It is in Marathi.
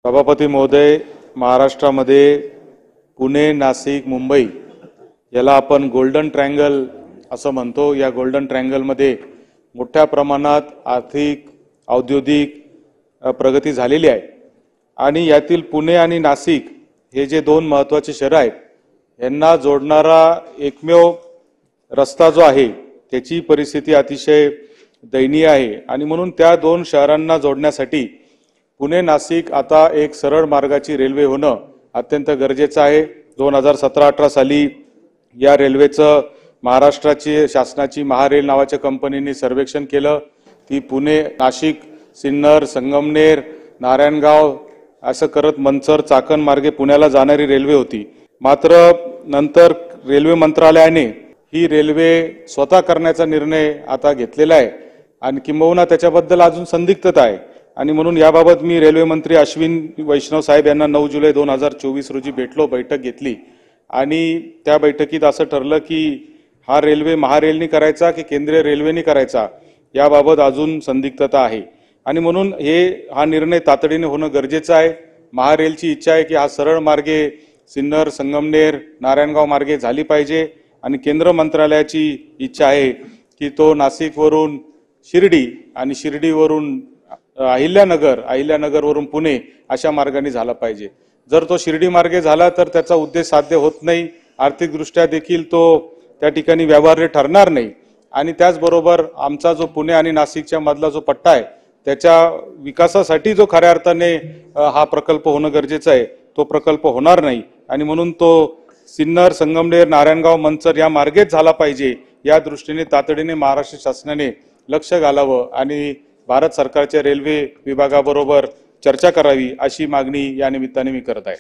सभापती महोदय, महाराष्ट्रामध्ये पुणे, नाशिक, मुंबई याला आपण गोल्डन ट्रायंगल असं म्हणतो। या गोल्डन ट्रायंगलमध्ये मोठ्या प्रमाणात आर्थिक, औद्योगिक प्रगती झालेली आहे आणि यातील पुणे आणि नाशिक हे जे दोन महत्त्वाचे शहर आहेत यांना जोडणारा एकमेव रस्ता जो आहे त्याची परिस्थिती अतिशय दयनीय आहे आणि म्हणून त्या दोन शहरांना जोडण्यासाठी पुणे नाशिक आता एक सरळ मार्गाची रेल्वे होणं अत्यंत गरजेचं आहे। 2017-18 साली या रेल्वेचं महाराष्ट्राची शासनाची महारेल नावाच्या कंपनीने सर्वेक्षण केलं। ती पुणे, नाशिक, सिन्नर, संगमनेर, नारायणगाव असं करत मंचर, चाकण मार्गे पुण्याला जाणारी रेल्वे होती। मात्र नंतर रेल्वे मंत्रालयाने ही रेल्वे स्वतः करण्याचा निर्णय आता घेतलेला आहे आणि किंबहुना त्याच्याबद्दल अजून संदिग्धता आहे आणि म्हणून याबाबत मी रेल्वे मंत्री अश्विन वैष्णव साहेब यांना 9 जुलै 2024 रोजी भेटलो, बैठक घेतली आणि त्या बैठकीत असं ठरलं की हा रेल्वे महारेलनी करायचा की केंद्रीय रेल्वेनी करायचा याबाबत अजून संदिग्धता आहे आणि म्हणून हा निर्णय तातडीने होणं गरजेचं आहे। महारेलची इच्छा आहे की हा सरळ मार्गे सिन्नर, संगमनेर, नारायणगाव मार्गे झाली पाहिजे आणि केंद्र मंत्रालयाची इच्छा आहे की तो नाशिकवरून शिर्डी आणि शिर्डीवरून अहिल्यानगरवरून पुणे अशा मार्गाने झाला पाहिजे। जर तो शिर्डी मार्गे झाला तर त्याचा उद्देश साध्य होत नाही, आर्थिकदृष्ट्या देखील तो त्या ठिकाणी व्यवहार्य ठरणार नाही आणि त्याचबरोबर आमचा जो पुणे आणि नाशिकच्या मधला जो पट्टा आहे त्याच्या विकासासाठी जो खऱ्या अर्थाने हा प्रकल्प होणं गरजेचं आहे तो प्रकल्प होणार नाही आणि म्हणून तो सिन्नर, संगमनेर, नारायणगाव, मंचर या मार्गेच झाला पाहिजे। या दृष्टीने तातडीने महाराष्ट्र शासनाने लक्ष घालावं आणि भारत सरकारच्या रेल्वे विभागाबरोबर चर्चा करावी अशी मागणी या निमित्ताने मी करत आहे।